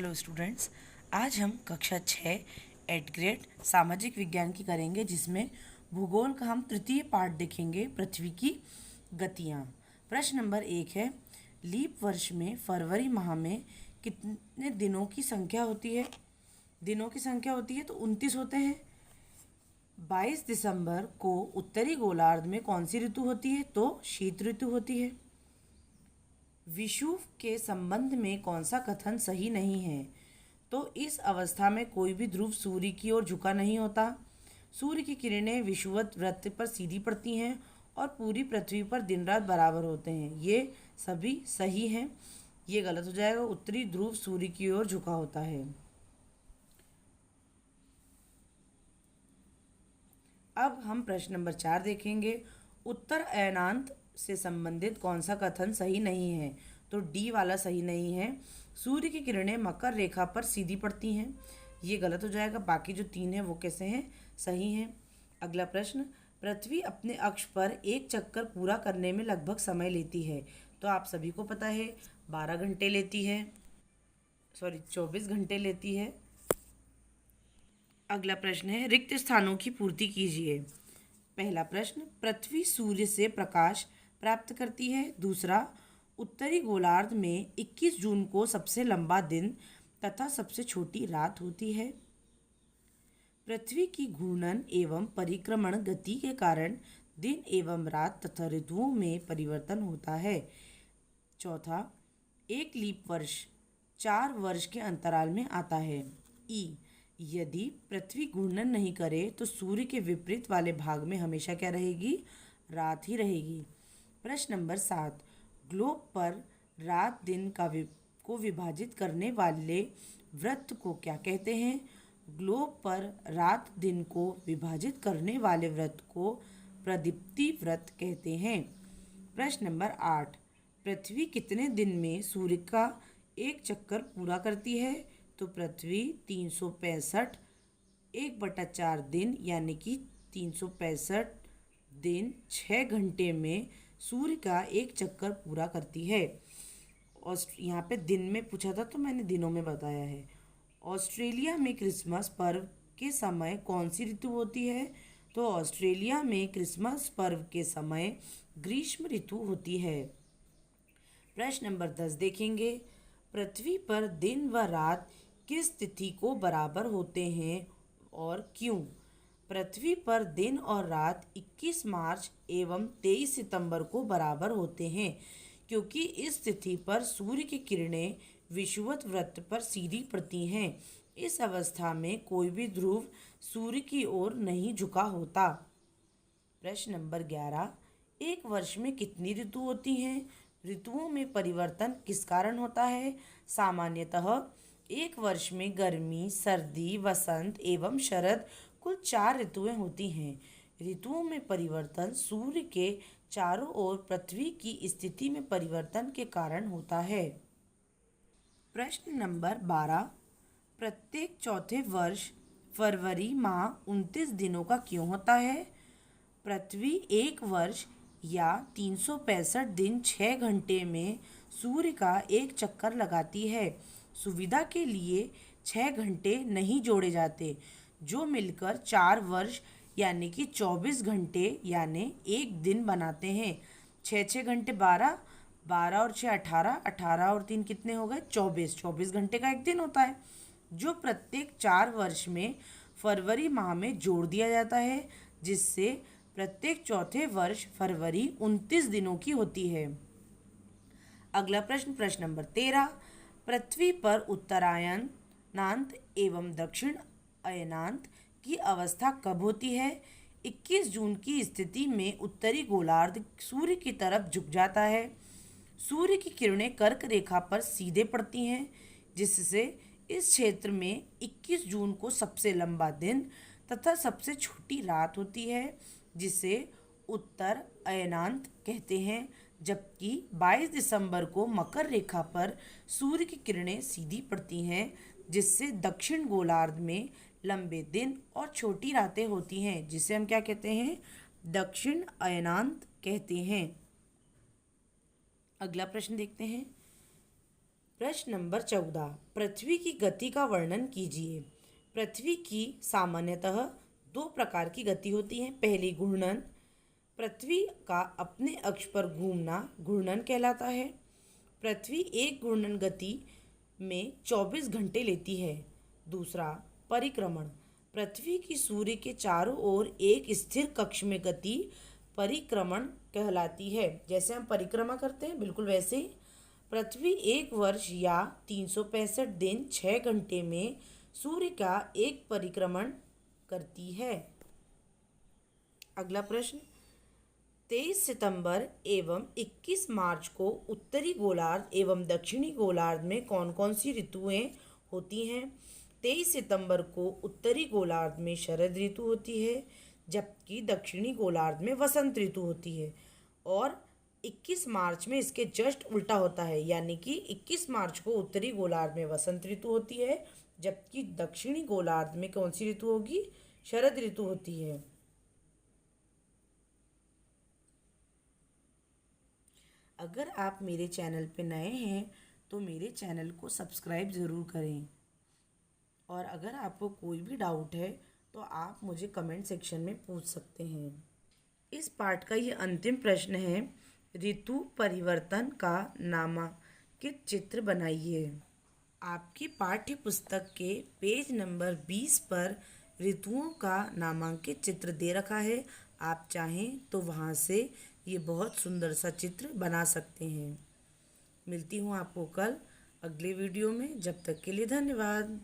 Hello students, आज हम कक्षा 6 8th ग्रेड सामाजिक विज्ञान की करेंगे, जिसमें भूगोल का हम तृतीय पाठ देखेंगे, पृथ्वी की गतियाँ। प्रश्न नंबर 1 है, लीप वर्ष में फरवरी माह में कितने दिनों की संख्या होती है? दिनों की संख्या होती है तो 29 होते हैं। 22 दिसंबर को उत्तरी गोलार्ध में कौन सी ऋतु होती है? तो शीत ऋतु होती है। विषुव के संबंध में कौन सा कथन सही नहीं है? तो इस अवस्था में कोई भी ध्रुव सूर्य की ओर झुका नहीं होता। सूर्य की किरणें विषुवत वृत्त पर सीधी पड़ती हैं और पूरी पृथ्वी पर दिन रात बराबर होते हैं। ये सभी सही हैं। ये गलत हो जाएगा। उत्तरी ध्रुव सूर्य की ओर झुका होता है। अब हम प्रश्न नंबर 4 देखेंगे। उत्तर अयनांत से संबंधित कौन सा कथन सही नहीं है? तो डी वाला सही नहीं है। सूर्य की किरणें मकर रेखा पर सीधी पड़ती हैं। ये गलत हो जाएगा। बाकी जो 3 हैं वो कैसे हैं? सही हैं। अगला प्रश्न, पृथ्वी अपने अक्ष पर एक चक्कर पूरा करने में लगभग समय लेती है? तो आप सभी को पता है 12 घंटे लेती है, 24 घंटे लेती है। अगला प्रश्न है, रिक्त स्थानों की पूर्ति कीजिए। पहला प्रश्न, पृथ्वी सूर्य से प्रकाश प्राप्त करती है। दूसरा, उत्तरी गोलार्ध में 21 जून को सबसे लंबा दिन तथा सबसे छोटी रात होती है। पृथ्वी की घूर्णन एवं परिक्रमण गति के कारण दिन एवं रात तथा ऋतुओं में परिवर्तन होता है। चौथा, एक लीप वर्ष 4 वर्ष के अंतराल में आता है। यदि पृथ्वी घूर्णन नहीं करे तो सूर्य के विपरीत वाले भाग में हमेशा क्या रहेगी? रात ही रहेगी। प्रश्न नंबर 7, ग्लोब पर रात दिन को विभाजित करने वाले वृत्त को क्या कहते हैं? ग्लोब पर रात दिन को विभाजित करने वाले वृत्त को प्रदीप्ति वृत्त कहते हैं। प्रश्न नंबर 8, पृथ्वी कितने दिन में सूर्य का एक चक्कर पूरा करती है? तो पृथ्वी 365 1/4 दिन यानी कि 365 दिन 6 घंटे में सूर्य का एक चक्कर पूरा करती है। और यहाँ पे दिन में पूछा था तो मैंने दिनों में बताया है। ऑस्ट्रेलिया में क्रिसमस पर्व के समय कौन सी ऋतु होती है? तो ऑस्ट्रेलिया में क्रिसमस पर्व के समय ग्रीष्म ऋतु होती है। प्रश्न नंबर 10 देखेंगे। पृथ्वी पर दिन व रात किस तिथि को बराबर होते हैं और क्यों? पृथ्वी पर दिन और रात 21 मार्च एवं 23 सितंबर को बराबर होते हैं, क्योंकि इस तिथि पर सूर्य की किरणें विषुवत वृत्त पर सीधी पड़ती हैं। इस अवस्था में कोई भी ध्रुव सूर्य की ओर नहीं झुका होता। प्रश्न नंबर 11, एक वर्ष में कितनी ऋतु होती हैं? ऋतुओं में परिवर्तन किस कारण होता है? सामान्यतः एक वर्ष में गर्मी, सर्दी, वसंत एवं शरद कुल 4 ऋतुएं होती हैं। ऋतुओं में परिवर्तन सूर्य के चारों ओर पृथ्वी की स्थिति में परिवर्तन के कारण होता है। प्रश्न नंबर 12, प्रत्येक चौथे वर्ष फरवरी माह 29 दिनों का क्यों होता है? पृथ्वी एक वर्ष या 365 दिन 6 घंटे में सूर्य का एक चक्कर लगाती है। सुविधा के लिए 6 घंटे नहीं जोड़े जाते, जो मिलकर 4 वर्ष यानी कि 24 घंटे यानी एक दिन बनाते हैं। 6 घंटे 12, 12 और 6 18, 18 और 3 कितने हो गए? 24, 24 घंटे का एक दिन होता है, जो प्रत्येक 4 वर्ष में फरवरी माह में जोड़ दिया जाता है, जिससे प्रत्येक चौथे वर्ष फरवरी 29 दिनों की होती है। अगला प्रश्न, प्रश्न नंबर 13, पृथ्वी पर उत्तरायणांत एवं दक्षिण अयनांत की अवस्था कब होती है? 21 जून की स्थिति में उत्तरी गोलार्ध सूर्य की तरफ झुक जाता है। सूर्य की किरणें कर्क रेखा पर सीधे पड़ती हैं, जिससे इस क्षेत्र में 21 जून को सबसे लंबा दिन तथा सबसे छोटी रात होती है, जिसे उत्तर अयनांत कहते हैं। जबकि 22 दिसंबर को मकर रेखा पर सूर्य की किरणें सीधी पड़ती हैं, जिससे दक्षिण गोलार्ध में लंबे दिन और छोटी रातें होती हैं, जिसे हम क्या कहते हैं? दक्षिण अयनांत कहते हैं। अगला प्रश्न देखते हैं। प्रश्न नंबर 14, पृथ्वी की गति का वर्णन कीजिए। पृथ्वी की सामान्यतः दो प्रकार की गति होती है। पहली घूर्णन, पृथ्वी का अपने अक्ष पर घूमना घूर्णन कहलाता है। पृथ्वी एक घूर्णन गति में 24 घंटे लेती है। दूसरा, परिक्रमण, पृथ्वी की सूर्य के चारों ओर एक स्थिर कक्ष में गति परिक्रमण कहलाती है। जैसे हम परिक्रमा करते हैं बिल्कुल वैसे ही पृथ्वी एक वर्ष या 365 दिन 6 घंटे में सूर्य का एक परिक्रमण करती है। अगला प्रश्न, 23 सितंबर एवं 21 मार्च को उत्तरी गोलार्ध एवं दक्षिणी गोलार्ध में कौन कौन सी ऋतुएं होती हैं। 23 सितंबर को उत्तरी गोलार्ध में शरद ऋतु होती है, जबकि दक्षिणी गोलार्ध में वसंत ऋतु होती है। और 21 मार्च में इसके जस्ट उल्टा होता है, यानी कि 21 मार्च को उत्तरी गोलार्ध में वसंत ऋतु होती है, जबकि दक्षिणी गोलार्ध में कौन सी ऋतु होगी, शरद ऋतु होती है। अगर आप मेरे चैनल पे नए हैं तो मेरे चैनल को सब्सक्राइब ज़रूर करें, और अगर आपको कोई भी डाउट है तो आप मुझे कमेंट सेक्शन में पूछ सकते हैं। इस पाठ का ये अंतिम प्रश्न है, ऋतु परिवर्तन का नामांकित चित्र बनाइए। आपकी पाठ्य पुस्तक के पेज नंबर 20 पर ऋतुओं का नामांकित चित्र दे रखा है। आप चाहें तो वहाँ से ये बहुत सुंदर सा चित्र बना सकते हैं। मिलती हूँ आपको कल अगले वीडियो में। जब तक के लिए धन्यवाद।